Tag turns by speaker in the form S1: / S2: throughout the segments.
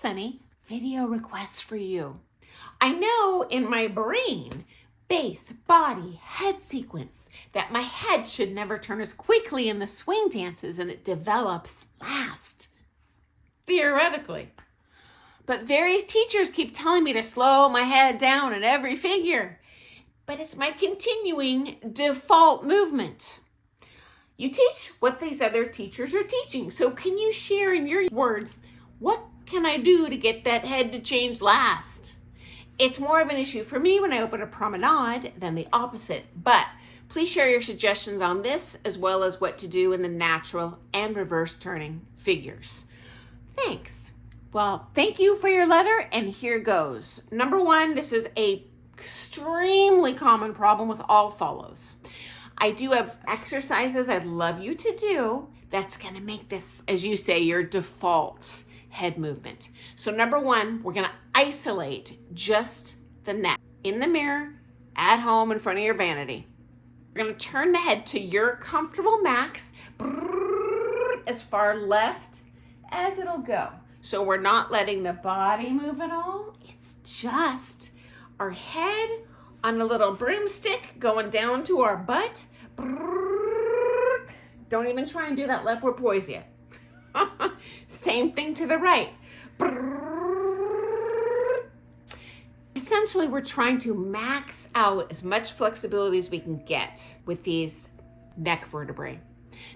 S1: Sunny, video requests for you. I know in my brain, base, body, head sequence, that my head should never turn as quickly in the swing dances and it develops last. Theoretically. But various teachers keep telling me to slow my head down in every figure. But it's my continuing default movement. You teach what these other teachers are teaching. So can you share in your words, what can I do to get that head to change last? It's more of an issue for me when I open a promenade than the opposite. But please share your suggestions on this as well as what to do in the natural and reverse turning figures. Thanks. Well, thank you for your letter, and here goes. Number one, this is a extremely common problem with all follows. I do have exercises I'd love you to do that's going to make this, as you say, your default head movement. So number one, we're going to isolate just the neck in the mirror, at home, in front of your vanity. We're going to turn the head to your comfortable max, as far left as it'll go. So we're not letting the body move at all. It's just our head on a little broomstick going down to our butt. Don't even try and do that leftward poise yet. Same thing to the right. Essentially, we're trying to max out as much flexibility as we can get with these neck vertebrae.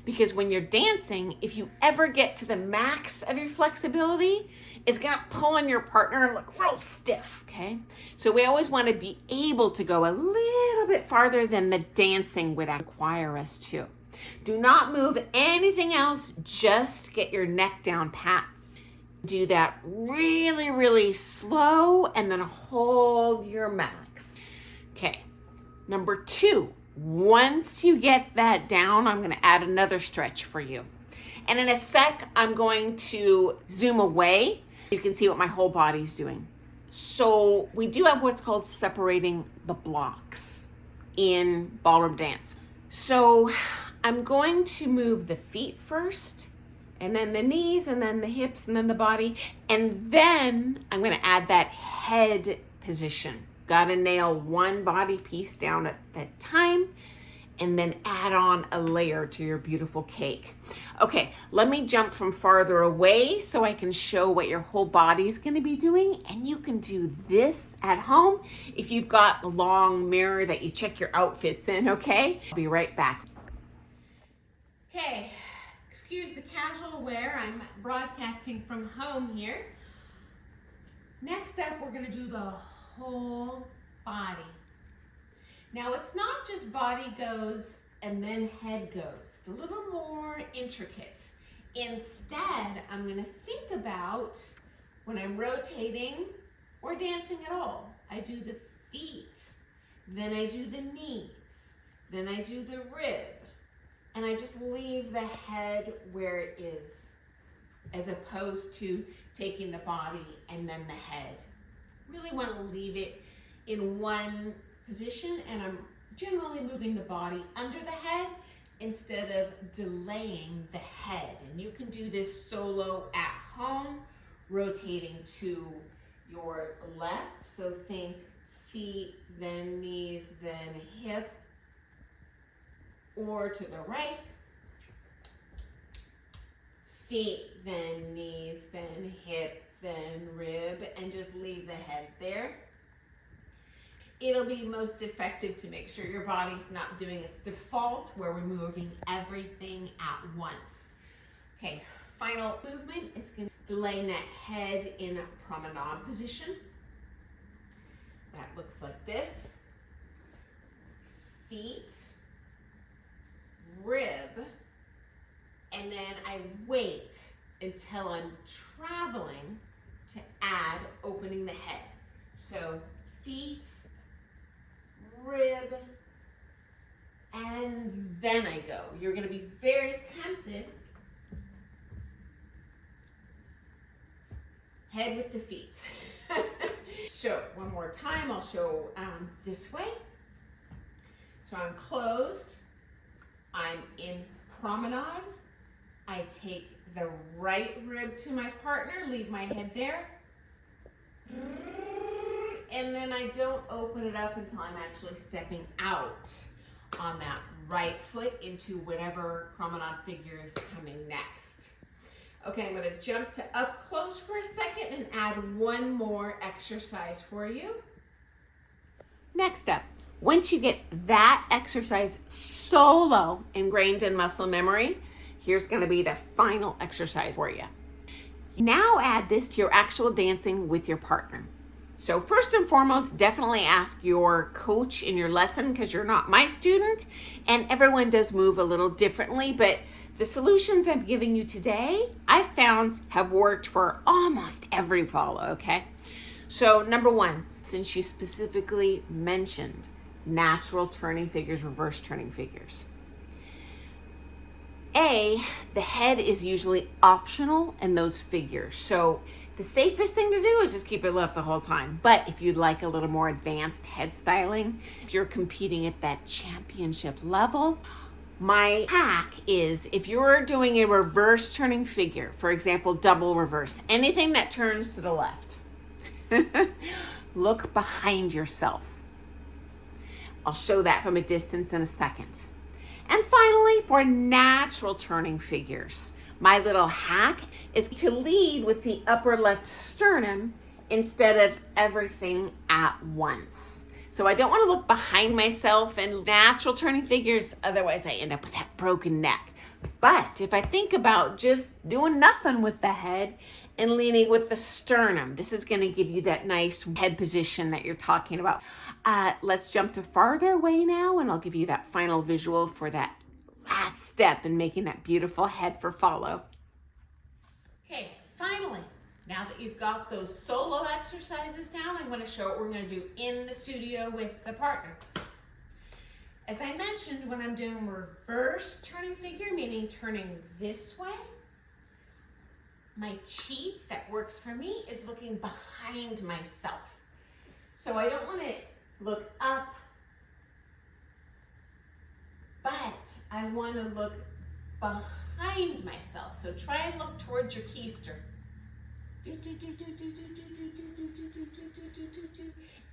S1: Because when you're dancing, if you ever get to the max of your flexibility, it's gonna pull on your partner and look real stiff, okay? So we always wanna be able to go a little bit farther than the dancing would require us to. Do not move anything else, just get your neck down pat. Do that really, really slow and then hold your max. Okay, number two. Once you get that down, I'm going to add another stretch for you. And in a sec, I'm going to zoom away. You can see what my whole body's doing. So we do have what's called separating the blocks in ballroom dance. So I'm going to move the feet first, and then the knees, and then the hips, and then the body. And then I'm going to add that head position. Got to nail one body piece down at that time and then add on a layer to your beautiful cake. Okay, let me jump from farther away so I can show what your whole body's going to be doing. And you can do this at home if you've got a long mirror that you check your outfits in, okay? I'll be right back. Okay, excuse the casual wear. I'm broadcasting from home here. Next up, we're going to do the whole body. Now it's not just body goes and then head goes. It's a little more intricate. Instead, I'm going to think about when I'm rotating or dancing at all. I do the feet, then I do the knees, then I do the rib, and I just leave the head where it is, as opposed to taking the body and then the head. Really want to leave it in one position, and I'm generally moving the body under the head instead of delaying the head. And you can do this solo at home, rotating to your left. So think feet, then knees, then hip, or to the right. Feet, then knees, then hip, then rib, and just leave the head there. It'll be most effective to make sure your body's not doing its default where we're moving everything at once. Okay, final movement is going to delay that head in a promenade position. That looks like this. Feet, rib, and then I wait until I'm traveling to add opening the head. So feet, rib, and then I go. You're going to be very tempted. Head with the feet. So one more time, I'll show this way. So I'm closed. I'm in promenade. I take the right rib to my partner, leave my head there. And then I don't open it up until I'm actually stepping out on that right foot into whatever promenade figure is coming next. Okay, I'm gonna jump to up close for a second and add one more exercise for you. Next up, once you get that exercise solo ingrained in muscle memory, here's gonna be the final exercise for you. Now add this to your actual dancing with your partner. So first and foremost, definitely ask your coach in your lesson because you're not my student and everyone does move a little differently, but the solutions I'm giving you today, I found have worked for almost every follow, okay? So number one, since you specifically mentioned natural turning figures, reverse turning figures. The head is usually optional in those figures. So the safest thing to do is just keep it left the whole time. But if you'd like a little more advanced head styling, if you're competing at that championship level, my hack is if you're doing a reverse turning figure, for example, double reverse, anything that turns to the left, look behind yourself. I'll show that from a distance in a second. And finally, for natural turning figures, my little hack is to lead with the upper left sternum instead of everything at once. So I don't want to look behind myself in natural turning figures, otherwise I end up with that broken neck. But if I think about just doing nothing with the head and leaning with the sternum, this is going to give you that nice head position that you're talking about. Let's jump to farther away now, and I'll give you that final visual for that last step in making that beautiful head for follow. Okay, finally, now that you've got those solo exercises down, I'm going to show what we're going to do in the studio with the partner. As I mentioned, when I'm doing reverse turning figure, meaning turning this way, my cheat that works for me is looking behind myself. So I don't want to look up, but I want to look behind myself. So try and look towards your keister. Even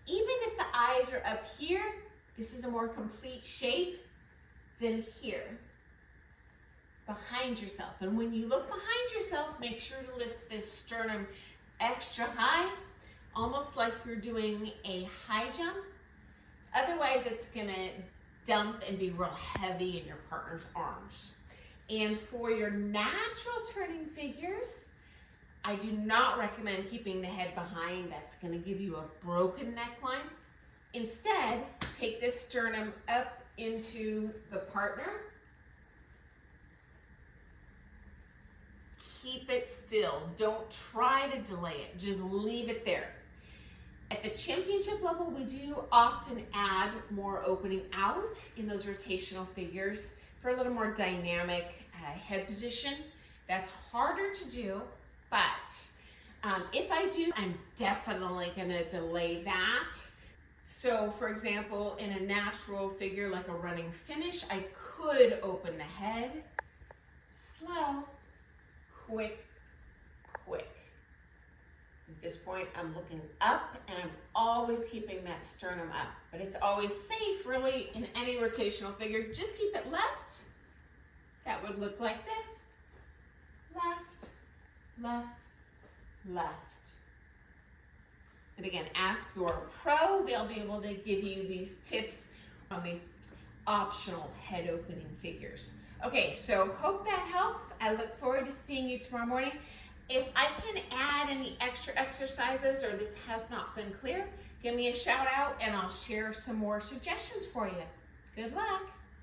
S1: if the eyes are up here, this is a more complete shape than here. Behind yourself. And when you look behind yourself, make sure to lift this sternum extra high, almost like you're doing a high jump. Otherwise, it's gonna dump and be real heavy in your partner's arms. And for your natural turning figures, I do not recommend keeping the head behind. That's gonna give you a broken neckline. Instead, take this sternum up into the partner. Keep it still. Don't try to delay it. Just leave it there. At the championship level, we do often add more opening out in those rotational figures for a little more dynamic head position. That's harder to do, but if I do, I'm definitely gonna delay that. So for example, in a natural figure like a running finish, I could open the head, slow, quick, quick. At this point, I'm looking up and I'm always keeping that sternum up, but it's always safe really in any rotational figure. Just keep it left. That would look like this. Left, left, left. And again, ask your pro. They'll be able to give you these tips on these optional head opening figures. Okay, so hope that helps. I look forward to seeing you tomorrow morning. If I can add any extra exercises or this has not been clear, give me a shout out and I'll share some more suggestions for you. Good luck.